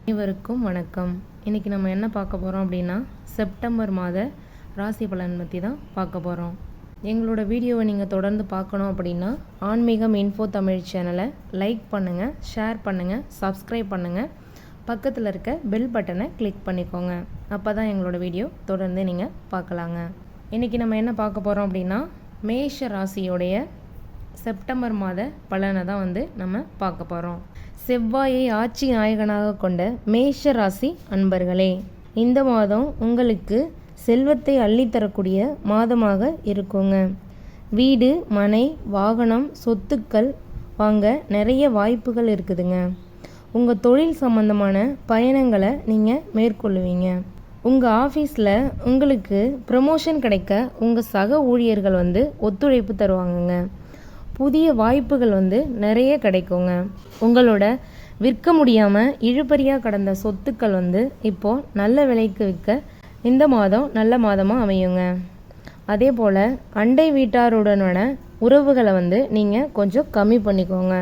அனைவருக்கும் வணக்கம். இன்றைக்கி நம்ம என்ன பார்க்க போகிறோம் அப்படின்னா செப்டம்பர் மாத ராசி பலன் பற்றி தான் பார்க்க போகிறோம். எங்களோட வீடியோவை நீங்கள் தொடர்ந்து பார்க்கணும் அப்படின்னா ஆன்மீகம் இன்ஃபோ தமிழ் சேனலை லைக் பண்ணுங்கள், ஷேர் பண்ணுங்கள், சப்ஸ்கிரைப் பண்ணுங்கள், பக்கத்தில் இருக்க பெல் பட்டனை கிளிக் பண்ணிக்கோங்க. அப்போ தான் எங்களோட வீடியோ தொடர்ந்து நீங்கள் பார்க்கலாங்க. இன்றைக்கி நம்ம என்ன பார்க்க போகிறோம் அப்படின்னா மேஷ ராசியோடைய செப்டம்பர் மாத பலனை தான் நம்ம பார்க்க போகிறோம். செவ்வாயை ஆட்சி நாயகனாக கொண்ட மேஷ ராசி அன்பர்களே, இந்த மாதம் உங்களுக்கு செல்வத்தை அள்ளித்தரக்கூடிய மாதமாக இருக்குங்க. வீடு, மனை, வாகனம், சொத்துக்கள் வாங்க நிறைய வாய்ப்புகள் இருக்குதுங்க. உங்கள் தொழில் சம்பந்தமான பயணங்களை நீங்கள் மேற்கொள்ளுவீங்க. உங்கள் ஆஃபீஸில் உங்களுக்கு ப்ரமோஷன் கிடைக்க உங்கள் சக ஊழியர்கள் ஒத்துழைப்பு தருவாங்கங்க. புதிய வாய்ப்புகள் நிறைய கிடைக்குங்க. உங்களோட விற்க முடியாமல் இழுபறியாக கடந்த சொத்துக்கள் இப்போது நல்ல விலைக்கு விற்க இந்த மாதம் நல்ல மாதமாக அமையுங்க. அதே போல் அண்டை வீட்டாருடனான உறவுகளை நீங்கள் கொஞ்சம் கம்மி பண்ணிக்கோங்க.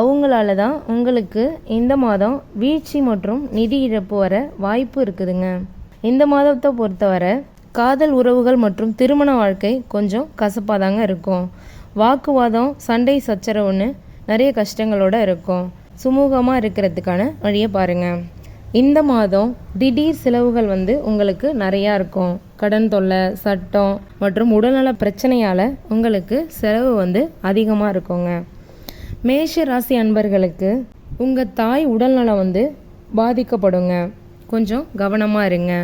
அவங்களால தான் உங்களுக்கு இந்த மாதம் வீழ்ச்சி மற்றும் நிதி இழப்பு வர வாய்ப்பு இருக்குதுங்க. இந்த மாதத்தை பொறுத்தவரை காதல் உறவுகள் மற்றும் திருமண வாழ்க்கை கொஞ்சம் கசப்பாக தாங்க இருக்கும். வாக்குவாதம், சண்டை சச்சரவுன்னு நிறைய கஷ்டங்களோடு இருக்கும். சுமூகமாக இருக்கிறதுக்கான வழியை பாருங்கள். இந்த மாதம் திடீர் செலவுகள் உங்களுக்கு நிறையா இருக்கும். கடன் தொல்லை, சட்டம் மற்றும் உடல்நல பிரச்சனையால் உங்களுக்கு செலவு அதிகமாக இருக்குங்க. மேஷ ராசி அன்பர்களுக்கு உங்கள் தாய் உடல்நலம் பாதிக்கப்படுங்க. கொஞ்சம் கவனமாக இருங்க.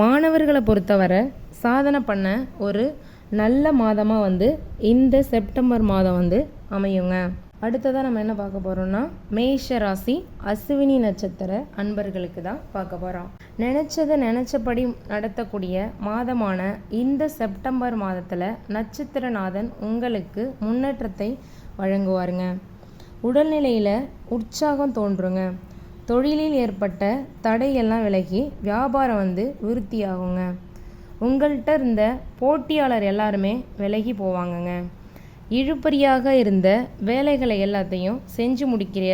மாணவர்களை பொறுத்தவரை சாதனை பண்ண ஒரு நல்ல மாதமாக இந்த செப்டம்பர் மாதம் அமையுங்க. அடுத்ததாக நம்ம என்ன பார்க்க போகிறோம்னா மேஷ ராசி அஸ்வினி நட்சத்திர அன்பர்களுக்கு தான் பார்க்க போகிறோம். நினச்சதை நினச்சபடி நடத்தக்கூடிய மாதமான இந்த செப்டம்பர் மாதத்தில் நட்சத்திரநாதன் உங்களுக்கு முன்னேற்றத்தை வழங்குவாருங்க. உடல்நிலையில் உற்சாகம் தோன்றுங்க. தொழிலில் ஏற்பட்ட தடையெல்லாம் விலகி வியாபாரம் விருத்தியாகுங்க. உங்கள்கிட்ட இருந்த போட்டியாளர் எல்லாருமே விலகி போவாங்கங்க. இழுபறியாக இருந்த வேலைகளை எல்லாத்தையும் செஞ்சு முடிக்கிற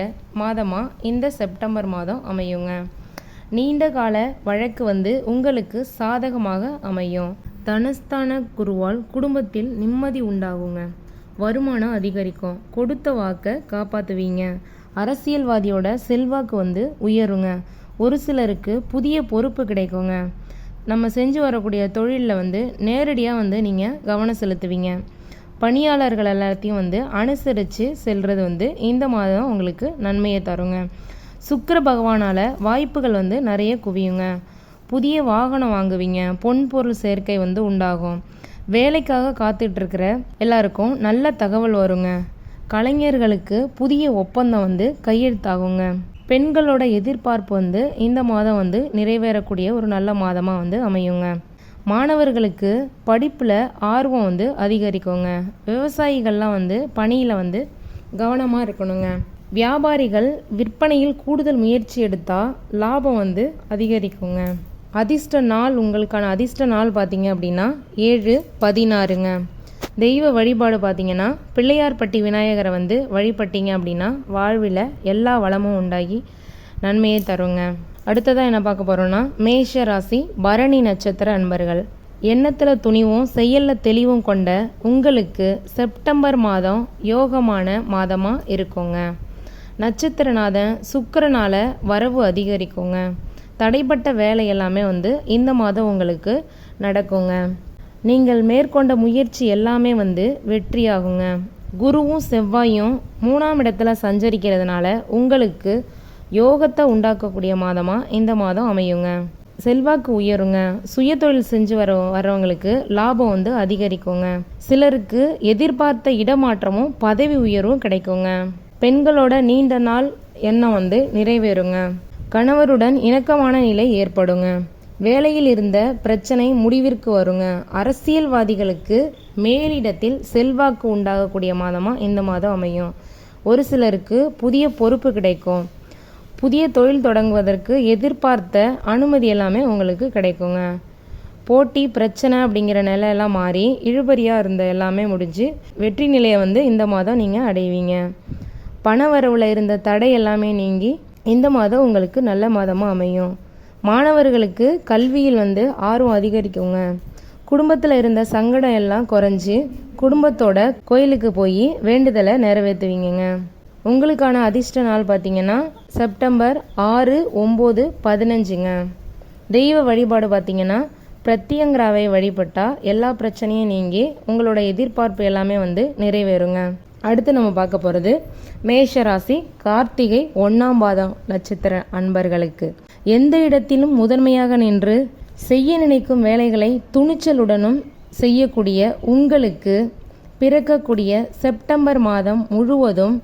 மாதமாக இந்த செப்டம்பர் மாதம் அமையுங்க. நீண்ட கால வழக்கு உங்களுக்கு சாதகமாக அமையும். தனஸ்தான குருவால் குடும்பத்தில் நிம்மதி உண்டாகுங்க. வருமானம் அதிகரிக்கும். கொடுத்த வாக்கை காப்பாற்றுவீங்க. அரசியல்வாதியோட செல்வாக்கு உயருங்க. ஒரு சிலருக்கு புதிய பொறுப்பு கிடைக்குங்க. நம்ம செஞ்சு வரக்கூடிய தொழிலில் நேரடியாக நீங்கள் கவனம் செலுத்துவீங்க. பணியாளர்கள் எல்லாத்தையும் அனுசரித்து செல்வது இந்த மாதம் உங்களுக்கு நன்மையை தருங்க. சுக்கிர பகவானால் வாய்ப்புகள் நிறைய குவியுங்க. புதிய வாகனம் வாங்குவீங்க. பொன் பொருள் சேர்க்கை உண்டாகும். வேலைக்காக காத்துட்ருக்கிற எல்லாருக்கும் நல்ல தகவல் வருங்க. கலைஞர்களுக்கு புதிய ஒப்பந்தம் கையெழுத்தாகுங்க. பெண்களோட எதிர்பார்ப்பு இந்த மாதம் நிறைவேறக்கூடிய ஒரு நல்ல மாதமாக அமையுங்க. மாணவர்களுக்கு படிப்பில் ஆர்வம் அதிகரிக்குங்க. விவசாயிகள்லாம் பணியில் கவனமாக இருக்கணுங்க. வியாபாரிகள் விற்பனையில் கூடுதல் முயற்சி எடுத்தால் லாபம் அதிகரிக்குங்க. அதிர்ஷ்ட நாள், உங்களுக்கான அதிர்ஷ்ட நாள் பார்த்தீங்க அப்படின்னா 7/16ங்க. தெய்வ வழிபாடு பார்த்தீங்கன்னா பிள்ளையார்பட்டி விநாயகரை வழிபட்டீங்க அப்படின்னா வாழ்வில் எல்லா வளமும் உண்டாகி நன்மையை தருங்க. அடுத்ததாக என்ன பார்க்க போகிறோன்னா மேஷ ராசி பரணி நட்சத்திர அன்பர்கள். எண்ணத்தில் துணிவும் செயலில் தெளிவும் கொண்ட உங்களுக்கு செப்டம்பர் மாதம் யோகமான மாதமாக இருக்குங்க. நட்சத்திரநாதன் சுக்கிரனால் வரவு அதிகரிக்குங்க. தடைப்பட்ட வேலை எல்லாமே இந்த மாதம் உங்களுக்கு நடக்குங்க. நீங்கள் மேற்கொண்ட முயற்சி எல்லாமே வெற்றியாகுங்க. குருவும் செவ்வாயும் 3ஆம் இடத்துல சஞ்சரிக்கிறதுனால உங்களுக்கு யோகத்தை உண்டாக்கக்கூடிய மாதமாக இந்த மாதம் அமையுங்க. செல்வாக்கு உயருங்க. சுய தொழில் செஞ்சு வரவங்களுக்கு லாபம் அதிகரிக்குங்க. சிலருக்கு எதிர்பார்த்த இடமாற்றமும் பதவி உயர்வும் கிடைக்குங்க. பெண்களோட நீண்ட நாள் எண்ணம் நிறைவேறுங்க. கணவருடன் இணக்கமான நிலை ஏற்படுங்க. வேலையில் இருந்த பிரச்சனை முடிவிற்கு வருங்க. அரசியல்வாதிகளுக்கு மேலிடத்தில் செல்வாக்கு உண்டாகக்கூடிய மாதமாக இந்த மாதம் அமையும். ஒரு சிலருக்கு புதிய பொறுப்பு கிடைக்கும். புதிய தொழில் தொடங்குவதற்கு எதிர்பார்த்த அனுமதி எல்லாமே உங்களுக்கு கிடைக்குங்க. போட்டி பிரச்சனை அப்படிங்கிற நிலையெல்லாம் மாறி இழுபறியாக இருந்த எல்லாமே முடிஞ்சு வெற்றி நிலையை இந்த மாதம் நீங்கள் அடைவீங்க. பண வரவில் இருந்த தடை எல்லாமே நீங்கி இந்த மாதம் உங்களுக்கு நல்ல மாதமாக அமையும். மாணவர்களுக்கு கல்வியில் ஆர்வம் அதிகரிக்குங்க. குடும்பத்தில் இருந்த சங்கடம் எல்லாம் குறைஞ்சி குடும்பத்தோட கோயிலுக்கு போய் வேண்டுதலை நிறைவேற்றுவீங்க. உங்களுக்கான அதிர்ஷ்ட நாள் பார்த்தீங்கன்னா செப்டம்பர் 6, 9, 15ங்க. தெய்வ வழிபாடு பார்த்தீங்கன்னா பிரத்யங்கராவை வழிபட்டால் எல்லா பிரச்சனையும் நீங்கி உங்களோட எதிர்பார்ப்பு எல்லாமே நிறைவேறுங்க. அடுத்து நம்ம பார்க்க போகிறது மேஷ ராசி, கார்த்திகை 1ஆம் பாதம் நட்சத்திர அன்பர்களுக்கு. எந்த இடத்திலும் முதன்மையாக நின்று செய்ய நினைக்கும் வேலைகளை துணிச்சலுடனும் செய்யக்கூடிய உங்களுக்கு பிறக்கக்கூடிய செப்டம்பர் மாதம் முழுவதும்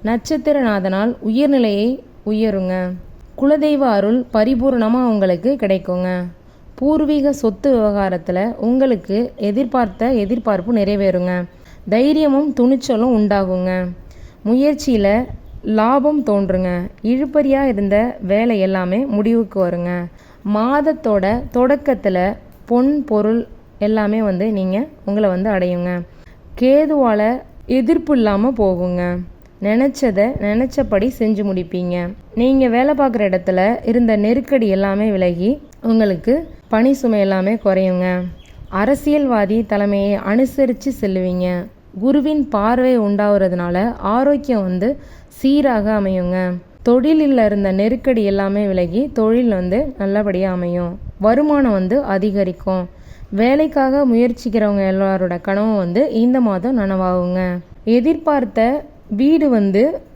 நட்சத்திரநாதனால் உயர்நிலையை உயருங்க. குலதெய்வ அருள் பரிபூர்ணமாக உங்களுக்கு கிடைக்குங்க. பூர்வீக சொத்து விவகாரத்தில் உங்களுக்கு எதிர்பார்ப்பு நிறைவேறுங்க. தைரியமும் துணிச்சலும் உண்டாகுங்க. முயற்சியில் லாபம் தோன்றுங்க. இழுபறியாக இருந்த வேலை எல்லாமே முடிவுக்கு வருங்க. மாதத்தோட தொடக்கத்தில் பொன் பொருள் எல்லாமே நீங்கள் உங்களை அடையுங்க. கேதுவால் எதிர்ப்பு இல்லாமல் போகுங்க. நினச்சபடி செஞ்சு முடிப்பீங்க. நீங்கள் வேலை பார்க்குற இடத்துல இருந்த நெருக்கடி எல்லாமே விலகி உங்களுக்கு பணி சுமை எல்லாமே குறையுங்க. அரசியல்வாதி தலைமையை அனுசரித்து செல்லுவீங்க. குருவின் பார்வை உண்டாகிறதுனால ஆரோக்கியம் சீராக அமையுங்க. தொழிலில் இருந்த நெருக்கடி எல்லாமே விலகி தொழில் நல்லபடியாக அமையும். வருமானம் அதிகரிக்கும். வேலைக்காக முயற்சிக்கிறவங்க எல்லாரோட கனவும் இந்த மாதம் நனவாகுங்க. எதிர்பார்த்த வீடு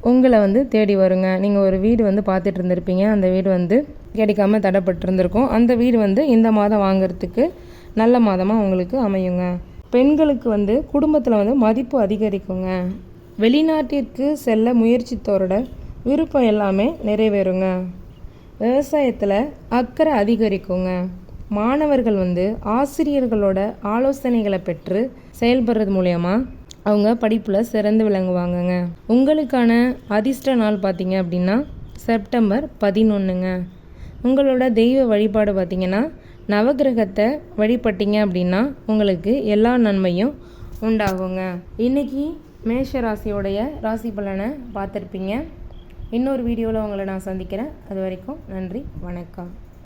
உங்களை தேடி வருங்க. நீங்கள் ஒரு வீடு பார்த்துட்டு இருந்திருப்பீங்க. அந்த வீடு கிடைக்காம தடைப்பட்டிருந்திருக்கும். அந்த வீடு இந்த மாதம் வாங்கிறதுக்கு நல்ல மாதமாக உங்களுக்கு அமையுங்க. பெண்களுக்கு குடும்பத்தில் மதிப்பு அதிகரிக்குங்க. வெளிநாட்டிற்கு செல்ல முயற்சித்தோரோட விருப்பம் எல்லாமே நிறைவேறுங்க. விவசாயத்தில் அக்கறை அதிகரிக்குங்க. மாணவர்கள் ஆசிரியர்களோட ஆலோசனைகளை பெற்று செயல்படுறது மூலயமா அவங்க படிப்பில் சிறந்து விளங்குவாங்கங்க. உங்களுக்கான அதிர்ஷ்ட நாள் பார்த்தீங்க அப்படின்னா செப்டம்பர் 11ங்க. உங்களோட தெய்வ வழிபாடு பார்த்தீங்கன்னா நவகிரகத்தை வழிபட்டீங்க அப்படின்னா உங்களுக்கு எல்லா நன்மையும் உண்டாகுங்க. இன்றைக்கி மேஷ ராசியோடைய ராசி பலனை பார்த்துருப்பீங்க. இன்னொரு வீடியோவில் உங்களை நான் சந்திக்கிறேன். அது வரைக்கும் நன்றி, வணக்கம்.